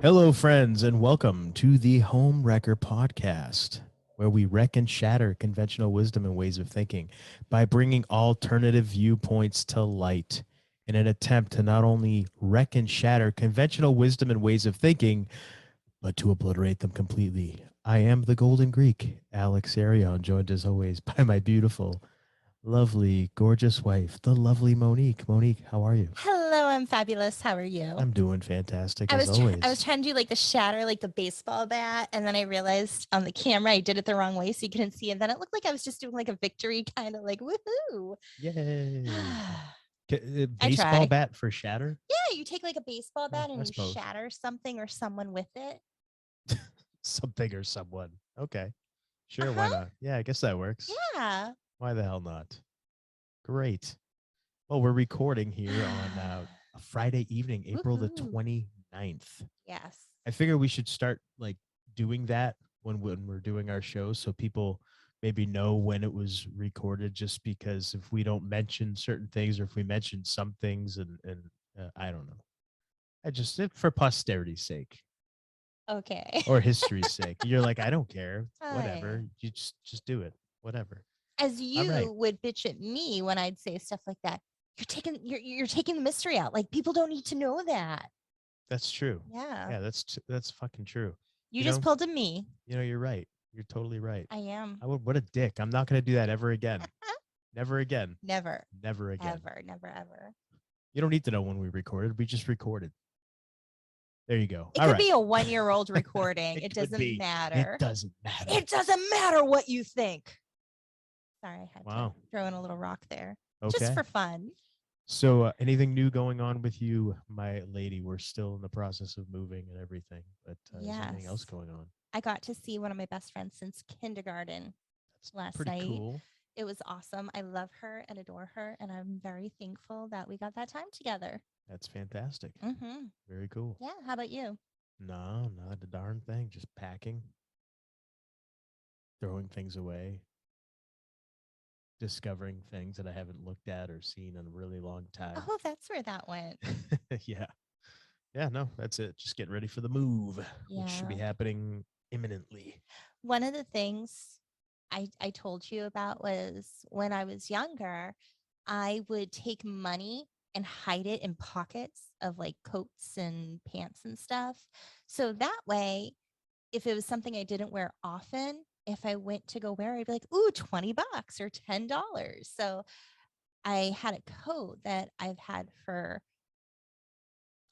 Hello, friends, and welcome to the Homewrecker podcast, where we wreck and shatter conventional wisdom and ways of thinking by bringing alternative viewpoints to light in an attempt to not only wreck and shatter conventional wisdom and ways of thinking, but to obliterate them completely. I am the Golden Greek, Alex Arion, joined as always by my beautiful, lovely, gorgeous wife, the lovely Monique. Monique, how are you? Hello, I'm fabulous. How are you? I'm doing fantastic I as was try- I was always. trying to do like the shatter, like the baseball bat, and then I realized on the camera I did it the wrong way, so you couldn't see. And then it looked like I was just doing like a victory, kind of like woohoo. Yay. I Baseball try. bat for shatter? Yeah, you take like a baseball bat I and you suppose. shatter something or someone with it. Something or someone. Okay. Uh Sure, why huh. not? Yeah, I guess that works. Yeah. Why the hell not? Great. Well, we're recording here on a Friday evening, April the Woohoo. 29th. Yes. I figure we should start like doing that when we're doing our show so people maybe know when it was recorded, just because if we don't mention certain things or if we mention some things and I don't know. I just for posterity's sake Okay. or history's sake. You're like, I don't care. Whatever. Hi. You just do it. Whatever. As All right. you would bitch at me when I'd say stuff like that. You're taking the mystery out. Like people don't need to know that. That's true. Yeah. Yeah, that's fucking true. You You just know, pulled a me. you're right. You're totally right. I am. I would what a dick. I'm not gonna do that ever again. Never again. Never, Never again. ever, never, ever. You don't need to know when we recorded. We just recorded. There you go. It All could right. be a 1-year-old recording. It It could doesn't be. It matter. doesn't matter. It doesn't matter what you think. Sorry, I had to Wow. throw in a little rock there. Just Okay. for fun. So, anything new going on with you, my lady? We're still in the process of moving and everything, but is there anything else Yes. going on? I got to see one of my best friends since kindergarten That's last pretty night. cool. It was awesome. I love her and adore her, and I'm very thankful that we got that time together. That's fantastic. Mm-hmm. Very cool. Yeah. How about you? No, not a darn thing. Just packing, throwing things away, discovering things that I haven't looked at or seen in a really long time. Oh, that's where that went. Yeah. Yeah, no, that's it. Just getting ready for the move, which should be Yeah. happening imminently. One of the things I told you about was when I was younger, I would take money and hide it in pockets of like coats and pants and stuff. So that way, if it was something I didn't wear often, if I went to go wear, I'd be like, ooh, $20 or $10. So I had a coat that I've had for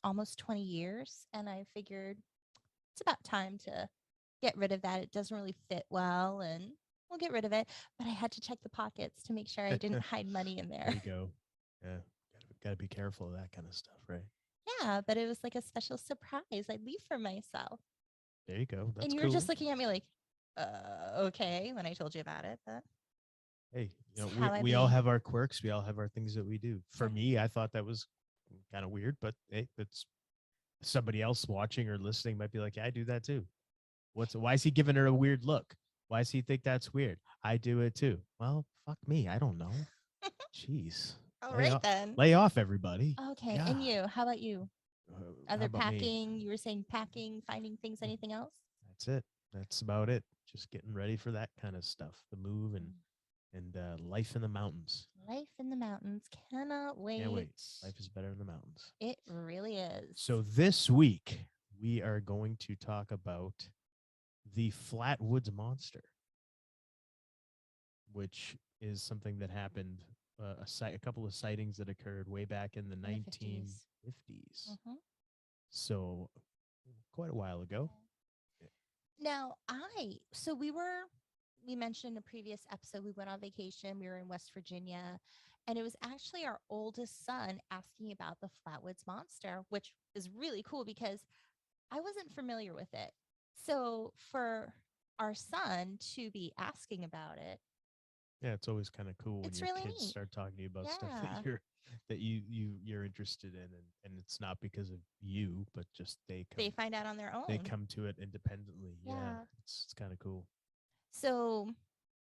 almost 20 years. And I figured it's about time to get rid of that. It doesn't really fit well and we'll get rid of it. But I had to check the pockets to make sure I didn't hide money in There there. you go. Yeah, gotta be careful of that kind of stuff, right? Yeah, but it was like a special surprise I leave for myself. There you go. And That's you were just cool. looking at me like, okay, when I told you about it. But Hey, it's we how I we all be. have our quirks. We all have our things that we do. For Yeah. me, I thought that was kind of weird, but hey, that's somebody else watching or listening might be like, yeah, I do that too. Why is he giving her a weird look? Why does he think that's weird? I do it too. Well, fuck me. I don't know. Jeez. All Lay right off, then. lay off everybody. Okay. And God. you? How about you? How Other about me? packing? You were saying packing, finding things, anything else? That's it. That's about it. Just getting ready for that kind of stuff. The move and life in the mountains. Life in the mountains. Cannot Can't wait. wait. Life is better in the mountains. It really is. So this week we are going to talk about the Flatwoods Monster, which is something that happened. A couple of sightings that occurred way back in the In the 50s. 1950s. Mm-hmm. So quite a while ago. Now, we mentioned in a previous episode, we went on vacation. We were in West Virginia, and it was actually our oldest son asking about the Flatwoods Monster, which is really cool because I wasn't familiar with it. So for our son to be asking about it, Yeah, it's always kind of cool when it's your really kids neat. start talking to you about stuff that Yeah. you're interested in, and it's not because of you, but just They find out on their they own. come to it independently. Yeah, Yeah. it's kind of cool. So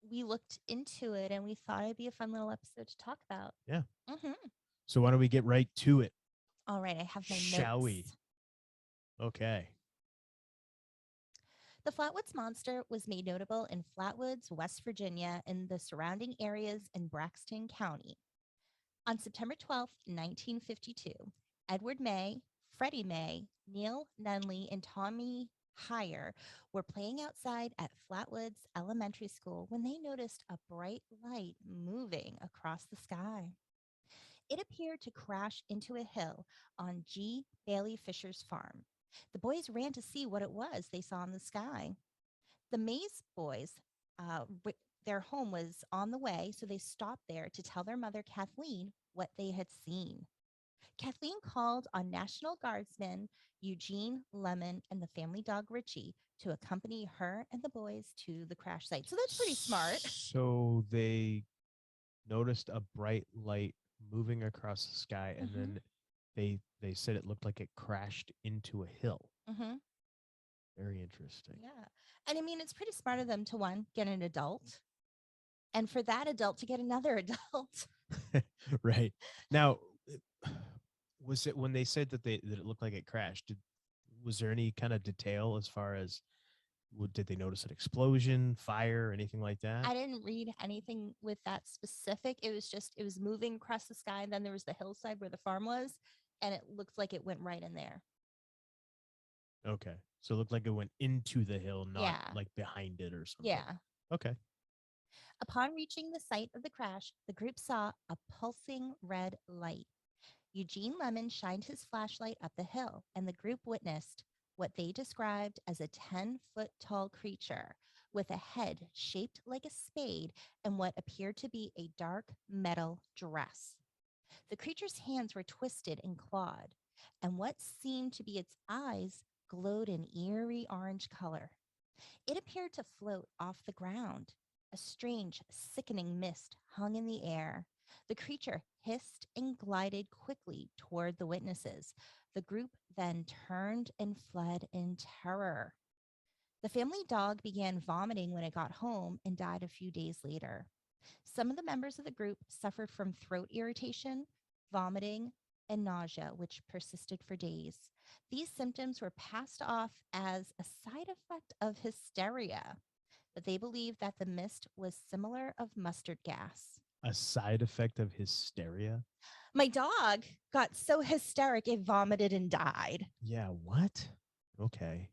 we looked into it and we thought it'd be a fun little episode to talk about. Yeah. Mm-hmm. So why don't we get right to it? All right, I have my Shall we? notes. Okay. The Flatwoods Monster was made notable in Flatwoods, West Virginia, and the surrounding areas in Braxton County. On September 12th, 1952, Edward May, Freddie May, Neil Nunley, and Tommy Heyer were playing outside at Flatwoods Elementary School when they noticed a bright light moving across the sky. It appeared to crash into a hill on G. Bailey Fisher's farm. The boys ran to see what it was they saw in the sky. The Mays boys, their home was on the way, so they stopped there to tell their mother, Kathleen, what they had seen. Kathleen called on National Guardsman Eugene Lemon and the family dog Richie to accompany her and the boys to the crash site. So that's pretty smart. So they noticed a bright light moving across the sky, and then they said it looked like it crashed into a hill. Mm-hmm. Very interesting. Yeah. And I mean, it's pretty smart of them to one, get an adult, and for that adult to get another adult. Right. Now, was it when they said that it looked like it crashed? Was there any kind of detail as far as did they notice an explosion, fire, anything like that? I didn't read anything with that specific. It was just, it was moving across the sky. And then there was the hillside where the farm was, and it looked like it went right in there. Okay. So it looked like it went into the hill, not Yeah. like behind it or something. Yeah. Okay. Upon reaching the site of the crash, the group saw a pulsing red light. Eugene Lemon shined his flashlight up the hill, and the group witnessed what they described as a 10-foot tall creature with a head shaped like a spade and what appeared to be a dark metal dress. The creature's hands were twisted and clawed, and what seemed to be its eyes glowed an eerie orange color. It appeared to float off the ground. A strange, sickening mist hung in the air. The creature hissed and glided quickly toward the witnesses. The group then turned and fled in terror. The family dog began vomiting when it got home and died a few days later. Some of the members of the group suffered from throat irritation, vomiting, and nausea, which persisted for days. These symptoms were passed off as a side effect of hysteria, but they believed that the mist was similar of mustard gas. A side effect of hysteria? My dog got so hysteric it vomited and died. Yeah, what? Okay.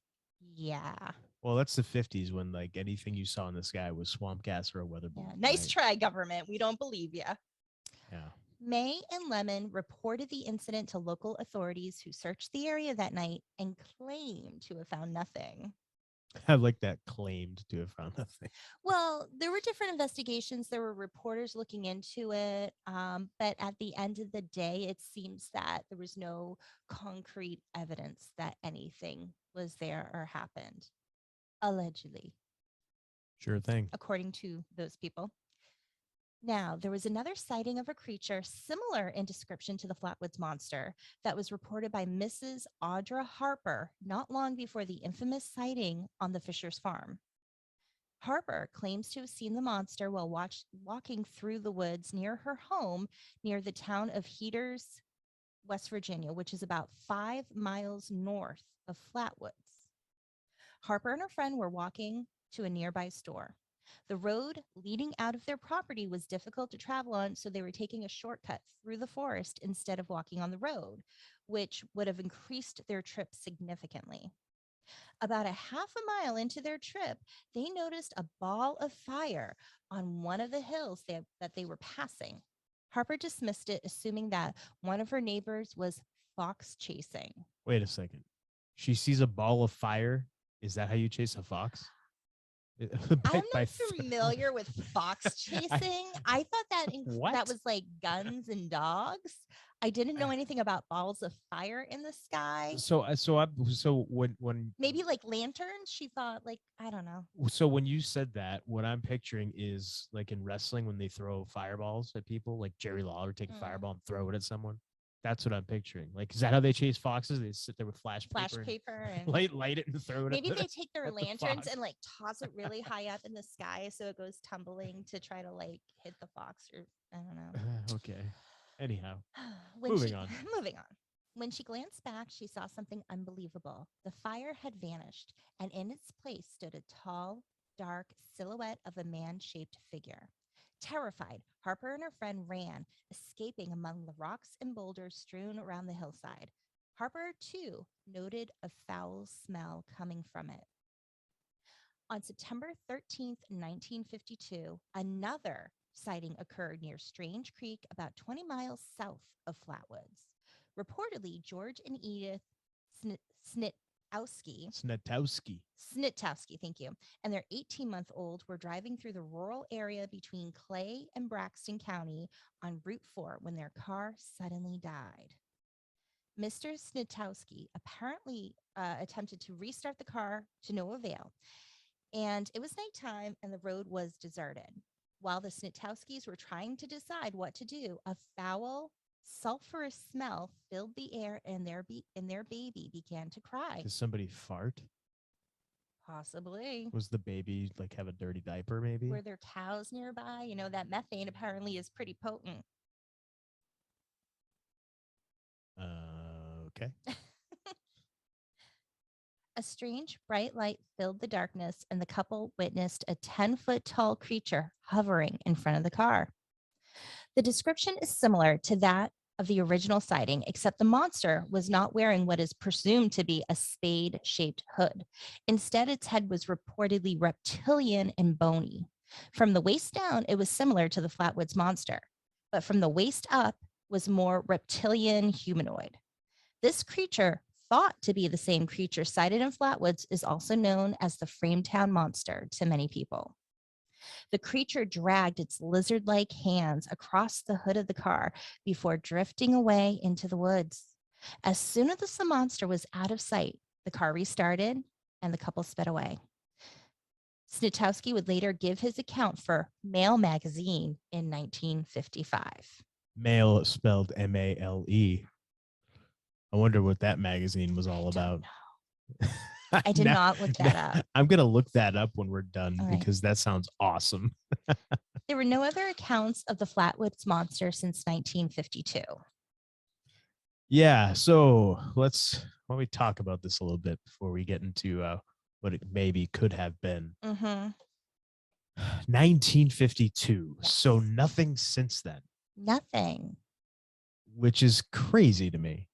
Yeah. Well, that's the 50s when like anything you saw in the sky was swamp gas or a weather balloon. Nice right? try, government. We don't believe you. Yeah. May and Lemon reported the incident to local authorities who searched the area that night and claimed to have found nothing. I like that claimed to have found nothing. Well, there were different investigations. There were reporters looking into it. But at the end of the day, it seems that there was no concrete evidence that anything was there or happened, allegedly, Sure thing. according to those people. Now, there was another sighting of a creature similar in description to the Flatwoods Monster that was reported by Mrs. Audra Harper not long before the infamous sighting on the Fisher's farm. Harper claims to have seen the monster while walking through the woods near her home near the town of Heaters, West Virginia, which is about 5 miles north of Flatwoods. Harper and her friend were walking to a nearby store. The road leading out of their property was difficult to travel on, so they were taking a shortcut through the forest instead of walking on the road, which would have increased their trip significantly. About a half a mile into their trip, they noticed a ball of fire on one of the hills that they were passing. Harper dismissed it, assuming that one of her neighbors was fox chasing. Wait a second. She sees a ball of fire. Is that how you chase a fox? I'm not familiar with fox chasing. I thought that What? that was like guns and dogs. I didn't know anything about balls of fire in the sky. So when Maybe like lanterns. She thought like, I don't know. so when you said that, what I'm picturing is like in wrestling when they throw fireballs at people, like Jerry Lawler take a fireball and throw it at someone. That's what I'm picturing. Like, is that how they chase foxes? They sit there with flash paper and light it and throw it. maybe at they take their at the lanterns fox. and like toss it really high up in the sky so it goes tumbling to try to like hit the fox or I don't know. Okay. Anyhow, When moving on. Moving on. When she glanced back, she saw something unbelievable. The fire had vanished, and in its place stood a tall, dark silhouette of a man shaped figure. Terrified, Harper and her friend ran, escaping among the rocks and boulders strewn around the hillside. Harper, too, noted a foul smell coming from it. On September 13th, 1952, another sighting occurred near Strange Creek, about 20 miles south of Flatwoods. Reportedly, George and Edith Snitowski, Snetowski. thank you, and their 18-month-old were driving through the rural area between Clay and Braxton County on Route 4 when their car suddenly died. Mr. Snitowski apparently attempted to restart the car to no avail, and it was nighttime and the road was deserted. While the Snitowskis were trying to decide what to do, a foul, sulfurous smell filled the air and their baby began to cry. Did somebody fart? Possibly. Was the baby like have a dirty diaper maybe? Were there cows nearby? You know, that methane apparently is pretty potent. Okay. A strange bright light filled the darkness, and the couple witnessed a 10-foot tall creature hovering in front of the car. The description is similar to that of the original sighting, except the monster was not wearing what is presumed to be a spade shaped hood. Instead, its head was reportedly reptilian and bony. From the waist down, it was similar to the Flatwoods Monster, but from the waist up was more reptilian humanoid. This creature, thought to be the same creature sighted in Flatwoods, is also known as the Frametown Monster to many people. The creature dragged its lizard like hands across the hood of the car before drifting away into the woods. As soon as the monster was out of sight, the car restarted and the couple sped away. Snitowski would later give his account for Mail magazine in 1955. Male spelled M-A-L-E. I wonder what that magazine was all about. I did not look that up. I'm going to look that up when we're done All right. because that sounds awesome. There were no other accounts of the Flatwoods Monster since 1952. Yeah. So why don't we talk about this a little bit before we get into what it maybe could have been. 1952. Yes. So nothing since then. Nothing. Which is crazy to me.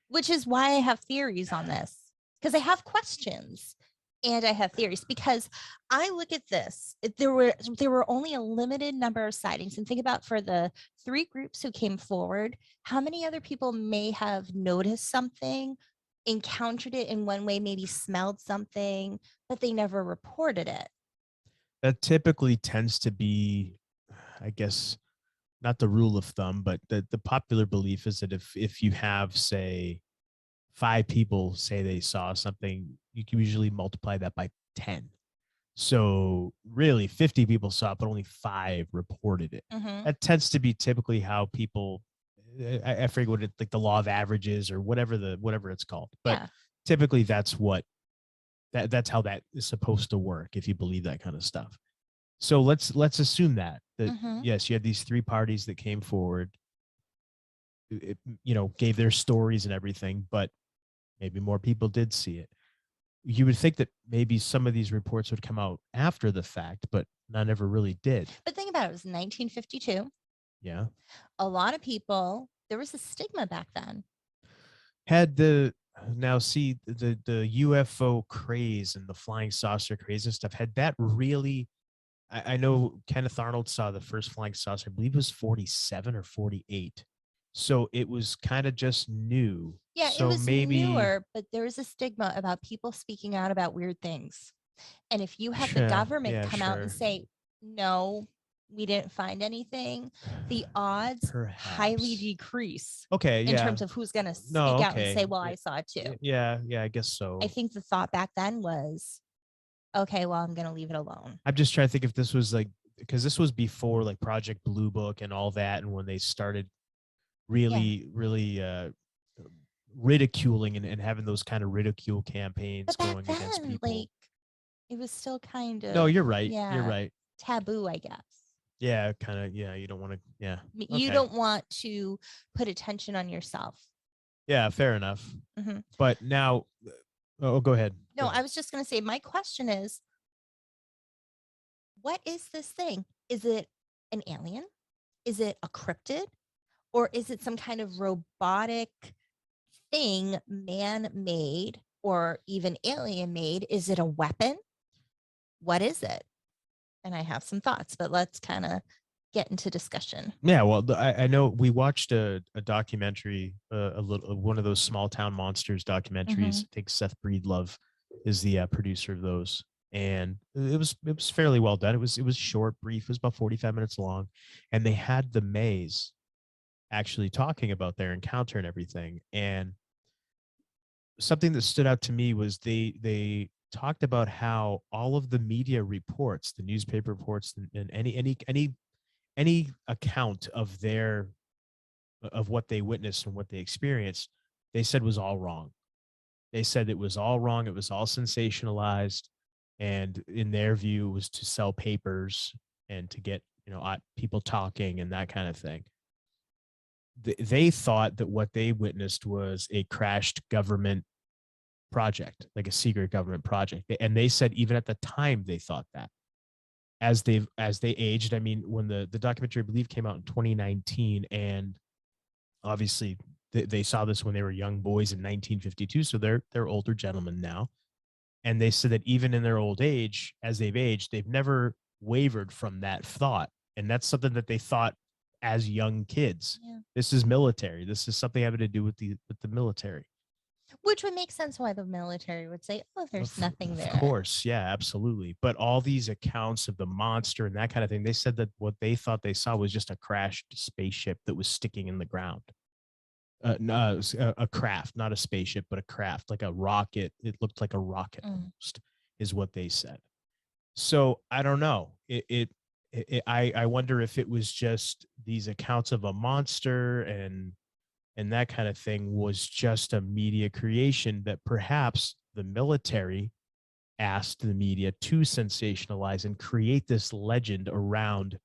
Which is why I have theories on this, because I have questions and I have theories. Because I look at this, there were only a limited number of sightings, and think about for the 3 groups who came forward, how many other people may have noticed something, encountered it in one way, maybe smelled something, but they never reported it. That typically tends to be, I guess, not the rule of thumb, but the popular belief is that if you have, say, 5 people say they saw something, you can usually multiply that by 10. So really 50 people saw it, but only 5 reported it. That tends to be typically how people, I forget what it, like the law of averages or whatever it's called. But typically that's how that is supposed to work if you believe that kind of stuff. So let's assume that yes, you had these 3 parties that came forward, gave their stories and everything, but maybe more people did see it. You would think that maybe some of these reports would come out after the fact, but none ever really did. But think about it, it was 1952. Yeah. A lot of people, there was a stigma back then. The UFO craze and the flying saucer craze and stuff, had that really, I know Kenneth Arnold saw the first flying saucer, I believe it was 47 or 48. So it was kind of just new. Yeah, so it was maybe newer, but there was a stigma about people speaking out about weird things. And if you have the government come out and say, no, we didn't find anything, the odds highly decrease. Okay, in terms of who's going to speak out and say, well, I saw it too. Yeah, I guess so. I think the thought back then was, okay, well, I'm going to leave it alone. I'm just trying to think if this was like, because this was before like Project Blue Book and all that, and when they started really ridiculing and having those kind of ridicule campaigns going against people. Like, it was still kind of. No, you're right. You're right. Taboo, I guess. Yeah, kind of. Yeah, you don't want to. Yeah, you don't want to put attention on yourself. Yeah, fair enough. Mhm. But now, oh, go ahead. Go No, I ahead. was just going to say, my question is, what is this thing? Is it an alien? Is it a cryptid? Or is it some kind of robotic thing, man made or even alien made? Is it a weapon? What is it? And I have some thoughts, but let's kind of get into discussion. Yeah, well, I know we watched a documentary, one of those small town monsters documentaries. I think Seth Breedlove is the producer of those, and it was fairly well done. It was short, brief. It was about 45 minutes long, and they had the maze actually talking about their encounter and everything. And something that stood out to me was they talked about how all of the media reports, the newspaper reports, and any account of their of what they witnessed and what they experienced, they said was all wrong. They said it was all wrong. It was all sensationalized, and in their view, it was to sell papers and to get people talking and that kind of thing. They thought that what they witnessed was a crashed government project, like a secret government project, and they said even at the time they thought that. As they aged, I mean, when the documentary I believe came out in 2019, and obviously they saw this when they were young boys in 1952, so they're older gentlemen now, and they said that even in their old age, as they've aged, they've never wavered from that thought, and that's something that they thought as young kids. Yeah. This is military. This is something having to do with the military. Which would make sense why the military would say, oh, there's nothing Of there. course, yeah, absolutely. But all these accounts of the monster and that kind of thing, they said that what they thought they saw was just a crashed spaceship that was sticking in the ground. No, a craft, not a spaceship, but a craft, like a rocket. It looked like a rocket almost, is what they said. So I don't know. I wonder if it was just these accounts of a monster and that kind of thing was just a media creation that perhaps the military asked the media to sensationalize and create this legend around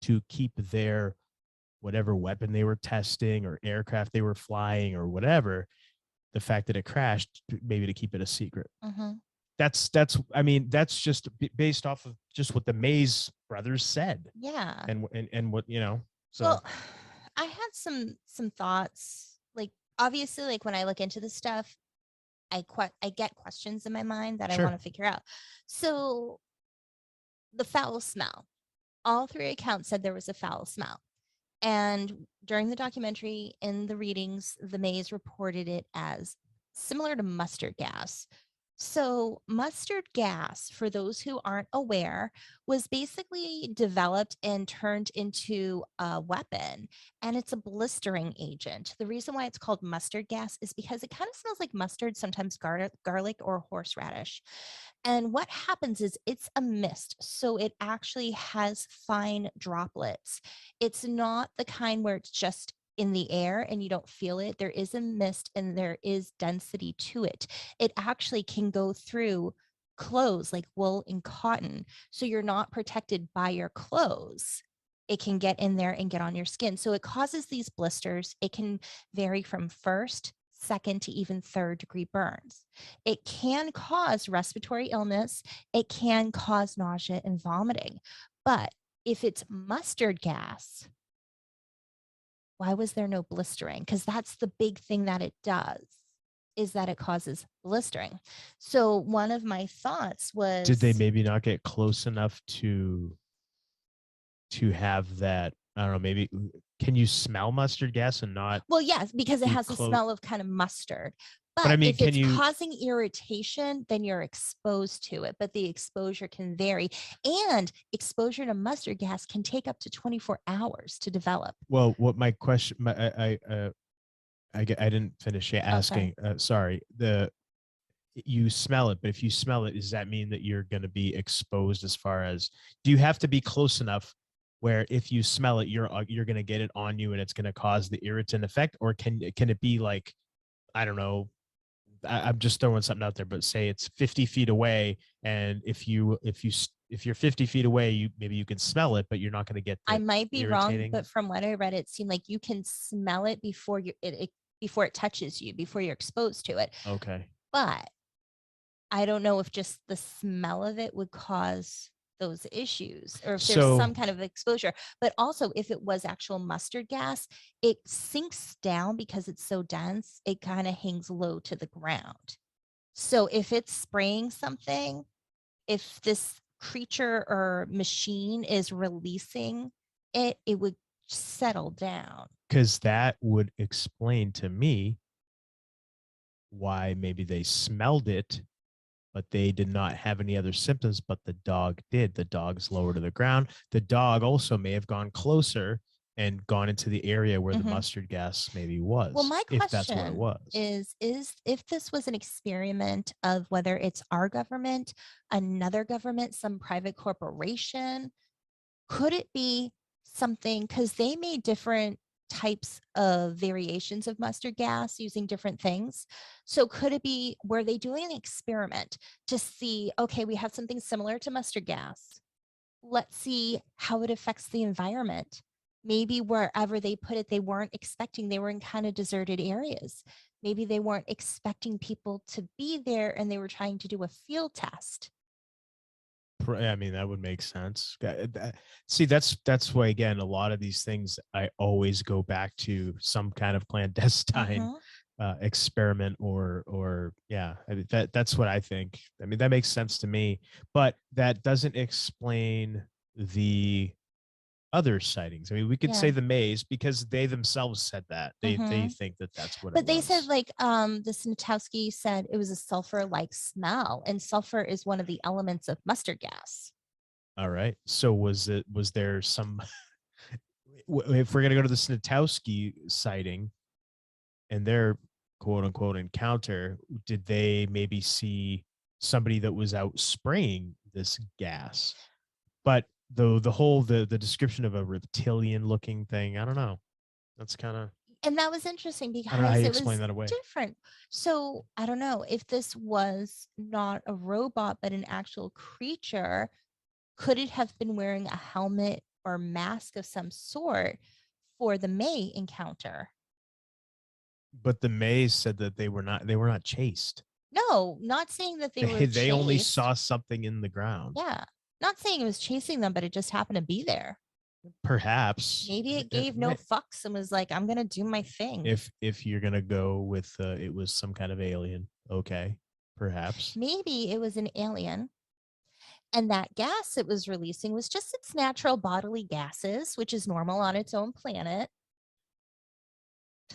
to keep their whatever weapon they were testing or aircraft they were flying or whatever, the fact that it crashed, maybe to keep it a secret. That's I mean, that's just based off of just what the Mays brothers said. Yeah. And what, so. Well, I had some thoughts. Like, obviously, like when I look into this stuff, I get questions in my mind that I Sure. want to figure out. So the foul smell. All three accounts said there was a foul smell. And during the documentary, in the readings, the Mays reported it as similar to mustard gas. So, mustard gas, for those who aren't aware, was basically developed and turned into a weapon, and it's a blistering agent. The reason why it's called mustard gas is because it kind of smells like mustard, sometimes garlic or horseradish. And what happens is it's a mist. So it actually has fine droplets. It's not the kind where it's just in the air and you don't feel it. There is a mist and there is density to it. It actually can go through clothes like wool and cotton. So you're not protected by your clothes. It can get in there and get on your skin. So it causes these blisters. It can vary from first, second to even third-degree burns. It can cause respiratory illness. It can cause nausea and vomiting. But if it's mustard gas, why was there no blistering? Because that's the big thing that it does, is that it causes blistering. So one of my thoughts was, Did they maybe not get close enough to have that? I don't know, maybe. Can you smell mustard gas and not? well, yes, because it be has a smell of kind of mustard. But I But mean, if can it's you? causing irritation, then you're exposed to it. But the exposure can vary. And exposure to mustard gas can take up to 24 hours to develop. Well, what my question, I didn't finish asking. Sorry. You smell it, but if you smell it, does that mean that you're going to be exposed? As far as, do you have to be close enough where if you smell it, you're going to get it on you and it's going to cause the irritant effect, or can it be like, I don't know, I'm just throwing something out there, but say it's 50 feet away, and if you're 50 feet away, maybe you can smell it, but you're not going to get the I might be wrong, irritating. but from what I read, it seemed like you can smell it before before it touches you, before you're exposed to it. Okay. But I don't know if just the smell of it would cause those issues or if there's So some kind of exposure. But also, if it was actual mustard gas, it sinks down because it's so dense, it kind of hangs low to the ground. So if it's spraying something, if this creature or machine is releasing it, it would settle down. because that would explain to me why maybe they smelled it, but they did not have any other symptoms, but the dog did. The dog's lower to the ground. The dog also may have gone closer and gone into the area where the Mhm. mustard gas maybe Well, was, my if that's what it question was. is if this was an experiment of whether it's our government, another government, some private corporation, could it be something because they made different types of variations of mustard gas using different things. So could it be were they doing an experiment to see, okay, we have something similar to mustard gas. Let's see how it affects the environment. Maybe wherever they put it, they weren't expecting, they were in kind of deserted areas. Maybe they weren't expecting people to be there and they were trying to do a field test. I mean, that would make sense. See, that's why again, a lot of these things I always go back to some kind of clandestine Mhm. experiment, or yeah, that's what I think. I mean, that makes sense to me, but that doesn't explain the other sightings. I mean, we could Yeah. say the maze because they themselves said that they Mhm. think that that's what it But they said was. like the Snitowski said it was a sulfur like smell, and sulfur is one of the elements of mustard gas. All right. So was there some if we're gonna go to the Snitowski sighting and their quote unquote encounter, did they maybe see somebody that was out spraying this gas? But the whole the description of a reptilian looking thing, I don't know. That's kind of And that was interesting I don't know how because you it explain was that away. different. So I don't know if this was not a robot, but an actual creature. Could it have been wearing a helmet or mask of some sort for the May encounter? But the maze said that they were not chased. No, not saying that they were They only chased. saw something in the ground. Yeah. Not saying it was chasing them, but it just happened to be there. Perhaps Maybe it gave no fucks and was like, I'm going to do my thing. if you're gonna go with it was some kind of alien, okay, perhaps. Maybe it was an alien. And that gas it was releasing was just its natural bodily gases, which is normal on its own planet.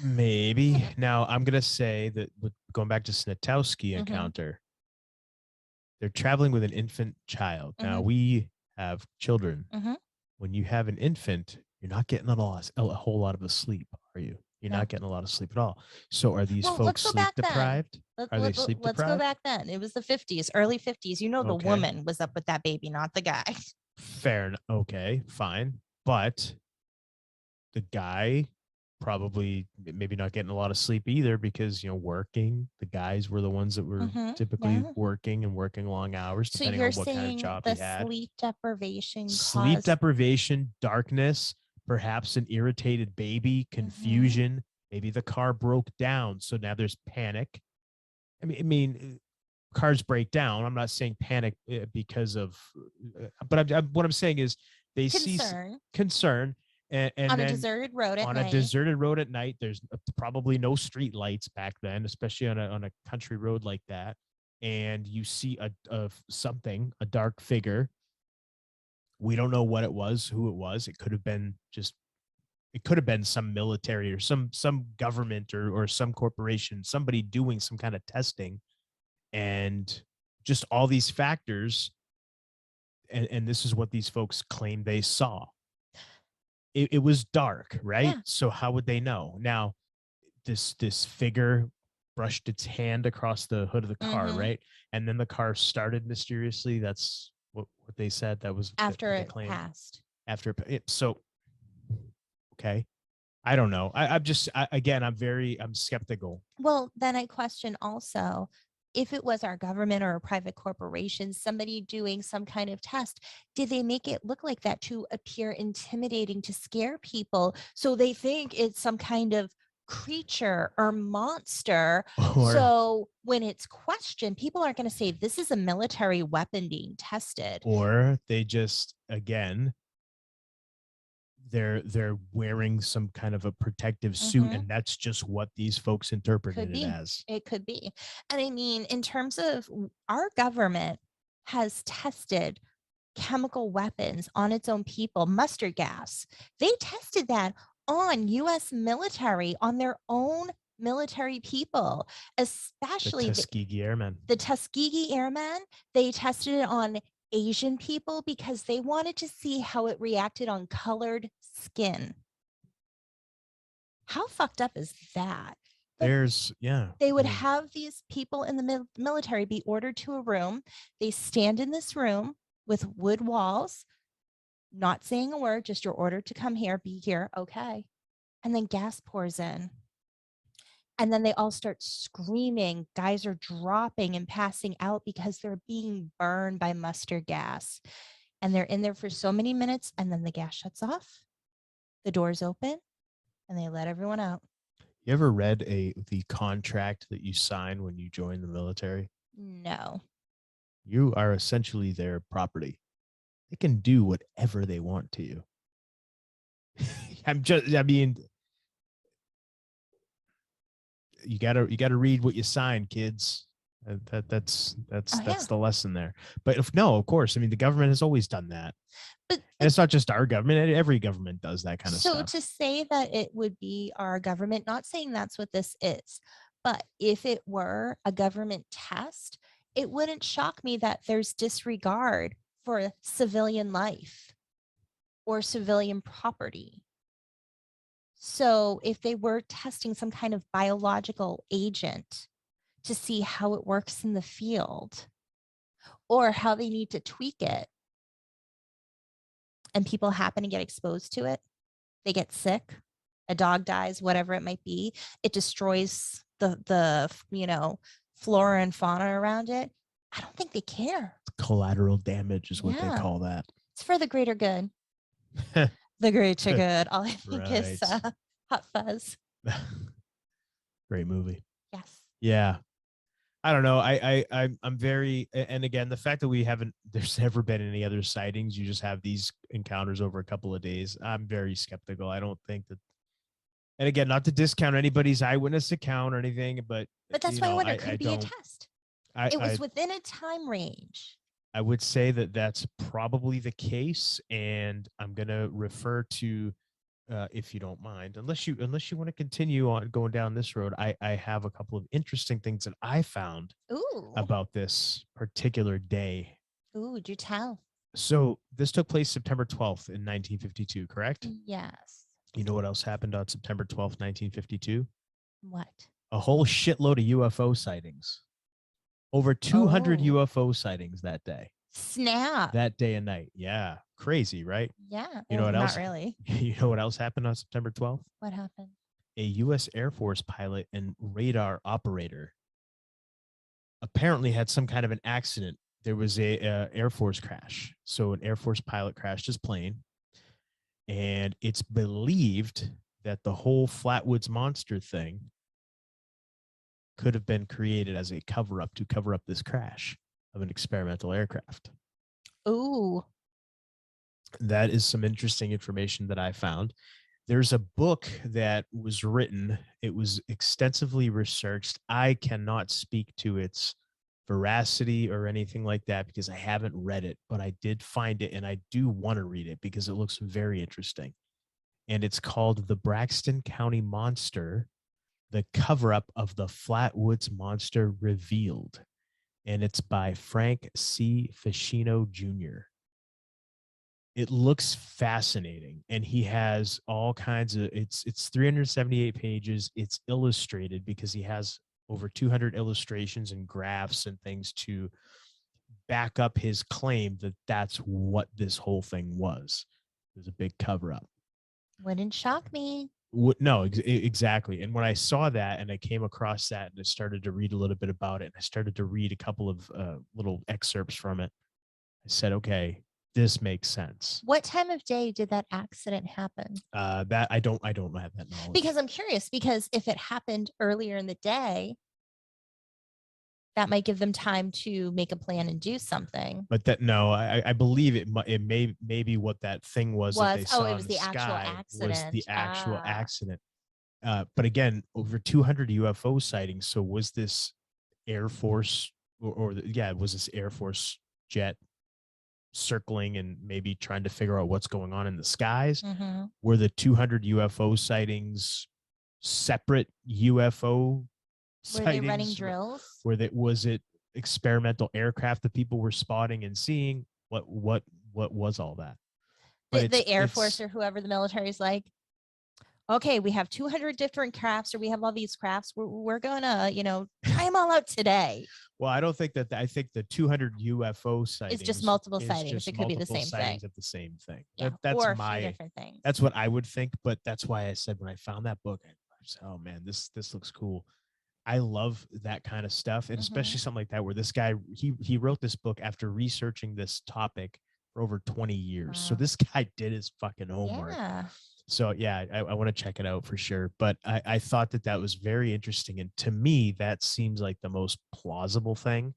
Maybe. Now I'm gonna say that going back to Snitowski Mm-hmm. encounter, they're traveling with an infant child. Now Mm-hmm. we have children. Mm-hmm. When you have an infant, you're not getting a whole lot of a sleep, are you? You're No. not getting a lot of sleep at all. So are these Well, folks let's go sleep back then. deprived? Are they sleep Let's go deprived? back then. It was the 50s, early 50s. You know, the Okay. woman was up with that baby, not the guy. Fair enough. Okay, fine. But the guy probably maybe not getting a lot of sleep either because working, the guys were the ones that were Mm-hmm. typically Yeah. working and working long hours So depending you're on what kind of saying job the he had. sleep deprivation Sleep caused. deprivation, darkness, perhaps an irritated baby, Mm-hmm. confusion. Maybe the car broke down, so now there's panic. I mean, cars break down. I'm not saying panic because of, but what I'm saying is they see Concern concern, and on a then deserted road at on a night. deserted road at night, there's probably no street lights back then, especially on a country road like that, and you see a dark figure. We don't know what it was, who it was. It could have been some military or some government or some corporation, somebody doing some kind of testing, and just all these factors. And this is what these folks claim they saw. It was dark, right? Yeah. So how would they know? Now, this figure brushed its hand across the hood of the car, Mm-hmm. right? And then the car started mysteriously. That's what they said. That was After what they it claimed passed. after it. So okay, I don't know. I'm just again, I'm skeptical. Well, then I question also if it was our government or a private corporation, somebody doing some kind of test, did they make it look like that to appear intimidating to scare people so they think it's some kind of creature or monster. or So when it's questioned, people aren't going to say this is a military weapon being tested. or they just, again, they're wearing some kind of a protective suit, Mhm. and that's just what these folks interpreted Could it be. as. It could be. And I mean, in terms of our government has tested chemical weapons on its own people, mustard gas. They tested that on US military, on their own military people, The especially Tuskegee Airmen. the Tuskegee Airmen. They tested it on Asian people because they wanted to see how it reacted on colored skin. How fucked up is that? But There's, yeah. they would I mean, have these people in the military be ordered to a room. They stand in this room with wood walls, not saying a word, just you're ordered to come here, be here, okay. And then gas pours in. And then they all start screaming. Guys are dropping and passing out because they're being burned by mustard gas. And they're in there for so many minutes, and then the gas shuts off, the doors open, and they let everyone out. you ever read the contract that you sign when you join the military? No. You are essentially their property. They can do whatever they want to you. I mean, you gotta read what you sign, kids. That's Oh, yeah. the lesson there. But if no, of course, I mean the government has always done that, But and it's not just our government. Every government does that kind of so stuff. to say that it would be our government, not saying that's what this is, but if it were a government test, it wouldn't shock me that there's disregard for civilian life or civilian property. So if they were testing some kind of biological agent to see how it works in the field or how they need to tweak it, and people happen to get exposed to it, they get sick, a dog dies, whatever it might be, it destroys the flora and fauna around it. I don't think they care. Collateral damage is what they Yeah, call that. it's for the greater good. The greater good. All I think is Right. Hot Fuzz. Great movie. Yes. Yeah. I don't know. I'm very, and again, the fact that we haven't, there's never been any other sightings. You just have these encounters over a couple of days. I'm very skeptical. I don't think that, and again, not to discount anybody's eyewitness account or anything, but But that's you why I know, wonder, could I it be a don't, test? I, It I, was within a time range. I would say that that's probably the case. And I'm going to refer to, if you don't mind, unless you want to continue on going down this road, I have a couple of interesting things that I found Ooh. about this particular day. Ooh, do tell. So this took place September 12th in 1952, correct? Yes. You know what else happened on September 12th, 1952? What? A whole shitload of UFO sightings. Over 200 Oh, UFO sightings that day. snap. That day and night. Yeah. Crazy, right? Yeah. You know Well, what not else? really. You know what else happened on September 12th? What happened? A US Air Force pilot and radar operator apparently had some kind of an accident. There was a Air Force crash. So an Air Force pilot crashed his plane, and it's believed that the whole Flatwoods Monster thing could have been created as a cover up to cover up this crash of an experimental aircraft. Ooh. That is some interesting information that I found. There's a book that was written. It was extensively researched. I cannot speak to its veracity or anything like that because I haven't read it, but I did find it and I do want to read it because it looks very interesting. And it's called The Braxton County Monster, the cover up of the Flatwoods Monster Revealed. And it's by Frank C. Ficino Jr. It looks fascinating, and he has all kinds of, it's 378 pages. It's illustrated because he has over 200 illustrations and graphs and things to back up his claim that that's what this whole thing was. It was a big cover up. Wouldn't shock me. No, exactly. And when I saw that and I came across that and I started to read a little bit about it, and I started to read a couple of little excerpts from it, I said, okay, this makes sense. What time of day did that accident happen? That I don't have that knowledge. Because I'm curious, because if it happened earlier in the day, that might give them time to make a plan and do something. But that no, I believe it may maybe what that thing was that they saw it in was the the actual sky was the accident. actual accident. But again, over 200 UFO sightings. So was this Air Force was this Air Force jet circling and maybe trying to figure out what's going on in the skies? Mm-hmm. Were the 200 UFO sightings separate UFO Were they running sightings? drills? Was it experimental aircraft that people were spotting and seeing? What was all that? But The Air Force or whoever the military is like, okay, we have 200 different crafts, or we have all these crafts. We're gonna, try them all out today. Well, I don't think that. I think the 200 UFO sightings It's just multiple is sightings. just It could be the multiple same sightings thing. of the same thing. Yeah, That's or a few my. different things. That's what I would think. But that's why I said when I found that book, I said, "Oh man, this looks cool." I love that kind of stuff, and especially something like that where this guy he wrote this book after researching this topic for over 20 years. Wow. So this guy did his fucking homework. Yeah. So yeah, I want to check it out for sure. But I thought that was very interesting, and to me, that seems like the most plausible thing,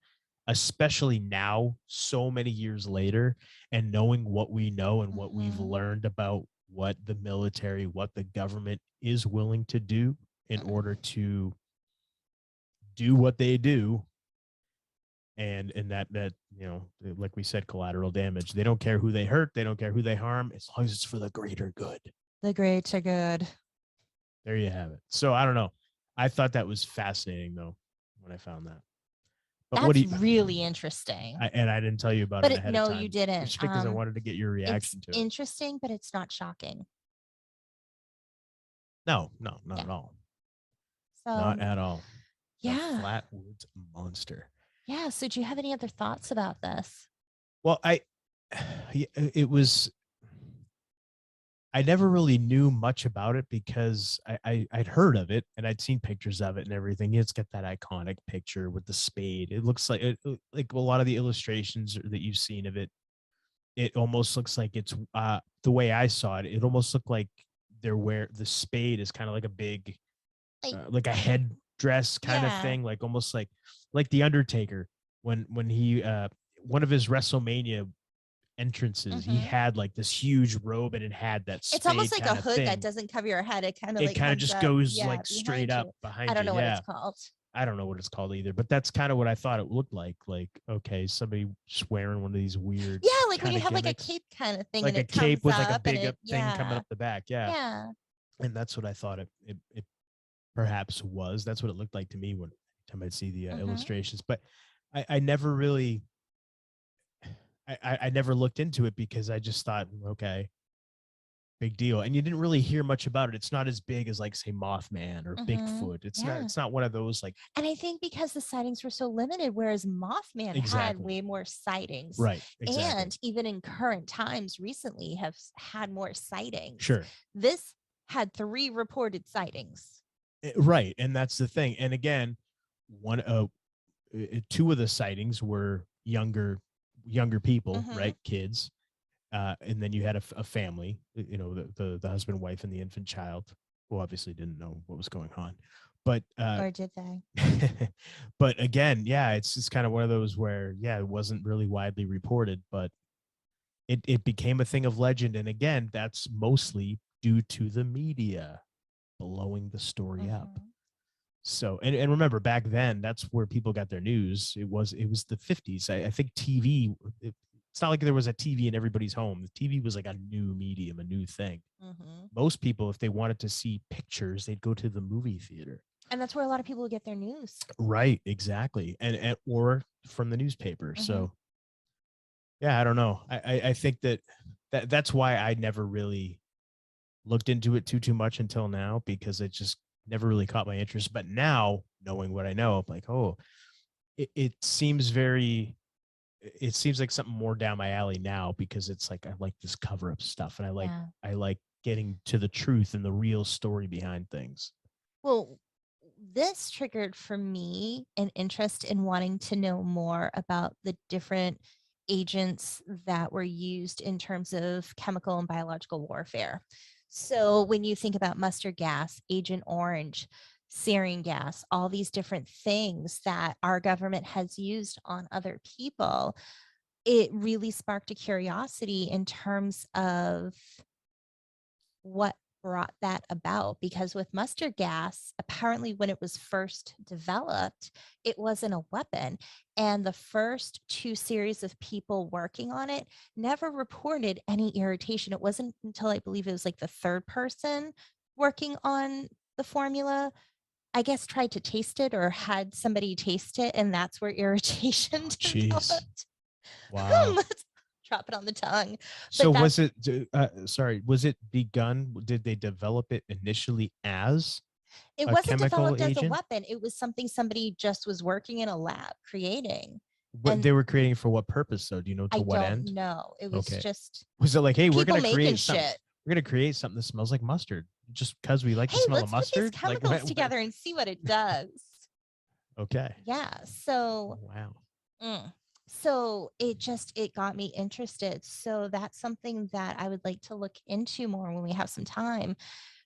especially now, so many years later, and knowing what we know and what we've learned about what the military, what the government is willing to do in order to do what they do. And that like we said, collateral damage. They don't care who they hurt, they don't care who they harm, as long as it's for the greater good. The greater good. There you have it. So I don't know. I thought that was fascinating though when I found that. But that's really interesting. And I didn't tell you about it ahead of time. No, you didn't. Just because I wanted to get your reaction to it. It's interesting, but it's not shocking. No, not at all. So, not at all. Yeah. The Flatwoods Monster. Yeah. So do you have any other thoughts about this? Well, I never really knew much about it because I'd heard of it and I'd seen pictures of it and everything. It's got that iconic picture with the spade. It looks like like a lot of the illustrations that you've seen of it. It almost looks like it's the way I saw it. It almost looked like the spade is kind of like a big, like a headdress kind of thing, like almost like the Undertaker when he one of his WrestleMania entrances, he had like this huge robe and it had that spade. It's almost like a hood thing that doesn't cover your head. It kind of just goes like straight up behind you. I don't know what it's called. I don't know what it's called either, but that's kind of what I thought it looked like. Like, okay, somebody just wearing one of these weird, like when you have like a cape kind of thing, like and a cape with like a big thing coming up the back. Yeah. And that's what I thought it perhaps was. That's what it looked like to me when time I'd see the illustrations. But I never really, I never looked into it because I just thought, okay, big deal. And you didn't really hear much about it. It's not as big as like say Mothman or Bigfoot. It's not one of those like. And I think because the sightings were so limited, whereas Mothman had way more sightings. Right. Exactly. And even in current times recently have had more sightings. Sure. This had 3 reported sightings. Right. And that's the thing. And again, 2 of the sightings were younger people, right? Kids. And then you had a family, the husband, wife, and the infant child, who obviously didn't know what was going on. But or did they? But again, yeah, it's just kind of one of those where, yeah, it wasn't really widely reported, but it became a thing of legend. And again, that's mostly due to the media blowing the story up. So, and remember back then, that's where people got their news. It was the 50s. I think TV, it's not like there was a TV in everybody's home. The TV was like a new medium, a new thing. Most people, if they wanted to see pictures, they'd go to the movie theater. And that's where a lot of people get their news. Right, exactly. And or from the newspaper. So yeah, I don't know. I think that's why I never really looked into it too much until now, because it just never really caught my interest. But now, knowing what I know, I'm like, oh, it seems like something more down my alley now, because it's like I like this cover up stuff, and I like getting to the truth and the real story behind things. Well, this triggered for me an interest in wanting to know more about the different agents that were used in terms of chemical and biological warfare. So when you think about mustard gas, Agent Orange, sarin gas, all these different things that our government has used on other people, it really sparked a curiosity in terms of what brought that about. Because with mustard gas, apparently when it was first developed, it wasn't a weapon. And the first two series of people working on it never reported any irritation. It wasn't until I believe it was like the third person working on the formula, I guess, tried to taste it or had somebody taste it, and that's where irritation Oh, jeez. developed. Wow. Let's drop it on the tongue. So But was that's it, sorry, was it begun? Did they develop it initially as it a wasn't chemical developed as a agent? weapon. It was something somebody just was working in a lab creating. What And they were creating for what purpose though? Do you know to I what don't end? know. It was Okay. just Was it like, hey, we're people gonna making create something? shit. We're gonna create something that smells like mustard just because we like Hey, the smell of let's put these mustard? Like chemicals together and see what it does. okay. Yeah. So, Wow. mm. So it got me interested. So that's something that I would like to look into more when we have some time,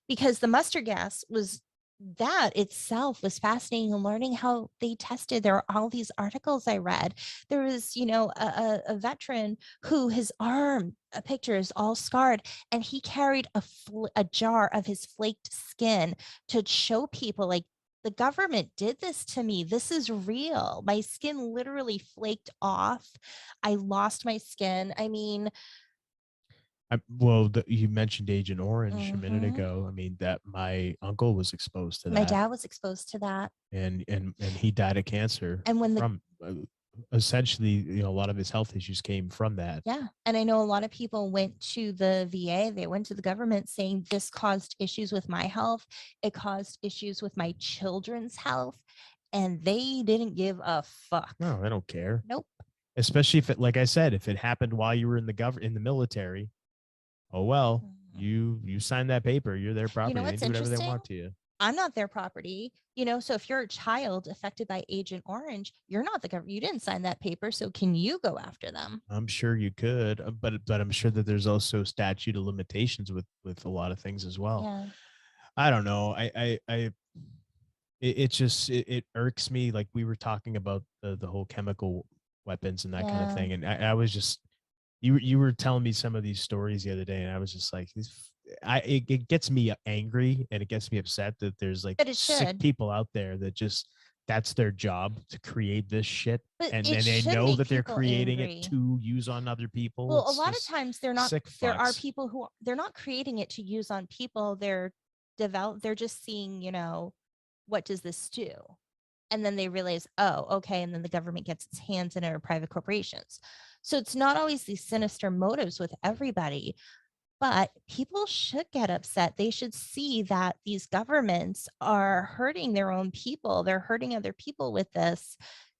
because the mustard gas was, that itself was fascinating, and learning how they tested. There are all these articles I read. There was, a veteran who his arm, a picture is all scarred, and he carried a jar of his flaked skin to show people, like, the government did this to me. This is real. My skin literally flaked off. I lost my skin. I mean, Well, you mentioned Agent Orange a minute mhm. ago. I mean, that my uncle was exposed to My that, dad was exposed to that. and he died of cancer And when the from essentially, a lot of his health issues came from that. Yeah. And I know a lot of people went to the VA, they went to the government saying this caused issues with my health. It caused issues with my children's health. And they didn't give a fuck. No, I don't care. Nope. Especially if it, like I said, if it happened while you were in the military, oh well, Mhm. you signed that paper. You're their You know property. They what's can do whatever they interesting? want to you. I'm not their property. So if you're a child affected by Agent Orange, you're not the government. You didn't sign that paper. So can you go after them? I'm sure you could, but I'm sure that there's also statute of limitations with a lot of things as well. Yeah. I don't know. It just it irks me. Like we were talking about the whole chemical weapons and that kind of Yeah. thing, and I was just you were telling me some of these stories the other day, and I was just like, it gets me angry and it gets me upset that there's like But it sick should. people out there that just that's their job to create this shit, But and it then they should know make that they're people creating it angry. to use on other people. Well, a It's lot of just times sick there are fucks. people who they're not creating it to use on people. They're just seeing, what does this do? And then they realize, oh, okay. And then the government gets its hands in it, or private corporations. So it's not always these sinister motives with everybody, but people should get upset. They should see that these governments are hurting their own people. They're hurting other people with this,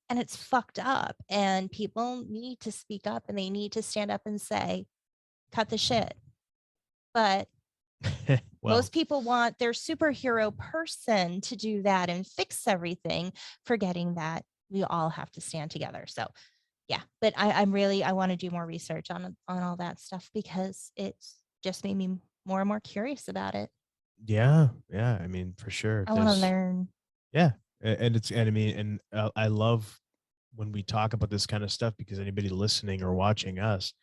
and it's fucked up. And people need to speak up, and they need to stand up and say, cut the shit. But Well, most people want their superhero person to do that and fix everything, forgetting that we all have to stand together. So yeah, but I want to do more research on all that stuff, because it's just made me more and more curious about it. yeah. I mean, for sure. I want to There's learn. yeah, and it's and I mean, and I love when we talk about this kind of stuff because anybody listening or watching us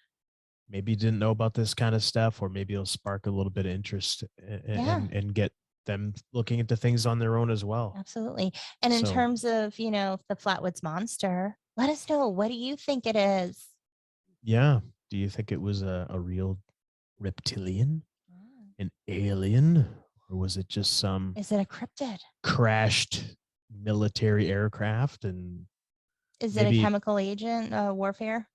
maybe didn't know about this kind of stuff, or maybe it'll spark a little bit of interest Yeah, and get them looking into things on their own as well. absolutely. And in So terms of, the Flatwoods Monster, let us know. What do you think it is? yeah, do you think it was a real reptilian, Mm. an alien, or was it just some Is it a cryptid? crashed military aircraft and Is it a maybe chemical agent, a warfare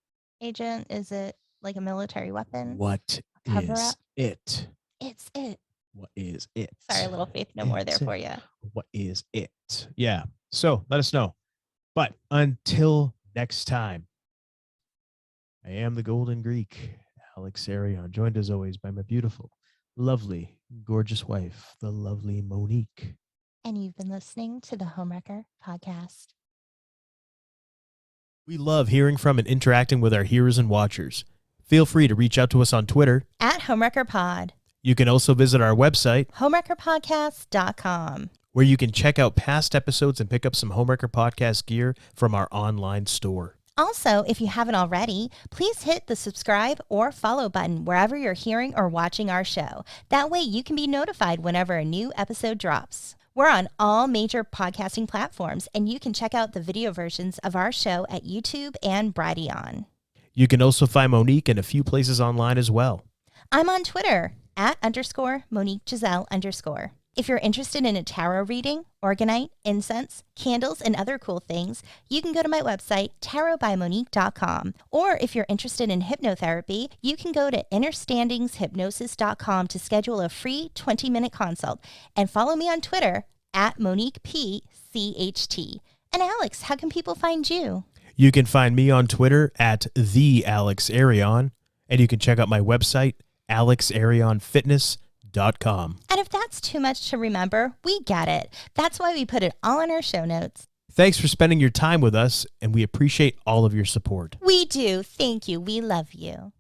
agent? Is it like a military weapon? what A cover is up? it? It's it. What is Sorry, it? little faith, no more there It's for it. you. What is it? Yeah. So let us know. But until next time, I am the Golden Greek, Alex Arion, joined as always by my beautiful, lovely, gorgeous wife, the lovely Monique. And you've been listening to the Homewrecker podcast. We love hearing from and interacting with our hearers and watchers. Feel free to reach out to us on Twitter. At Homewrecker Pod. You can also visit our website, homewreckerpodcast.com. where you can check out past episodes and pick up some Homewrecker Podcast gear from our online store. Also, if you haven't already, please hit the subscribe or follow button wherever you're hearing or watching our show. That way you can be notified whenever a new episode drops. We're on all major podcasting platforms, and you can check out the video versions of our show at YouTube and Brighteon. You can also find Monique in a few places online as well. I'm on Twitter @_Monique Giselle_. If you're interested in a tarot reading, organite, incense, candles, and other cool things, you can go to my website, tarotbymonique.com. Or if you're interested in hypnotherapy, you can go to innerstandingshypnosis.com to schedule a free 20-minute consult. And follow me on Twitter @MoniquePCHT. And Alex, how can people find you? You can find me on Twitter @TheAlexArion, and you can check out my website, alexarionfitness.com. And if that's too much to remember, we get it. That's why we put it all in our show notes. Thanks for spending your time with us, and we appreciate all of your support. We do. Thank you. We love you.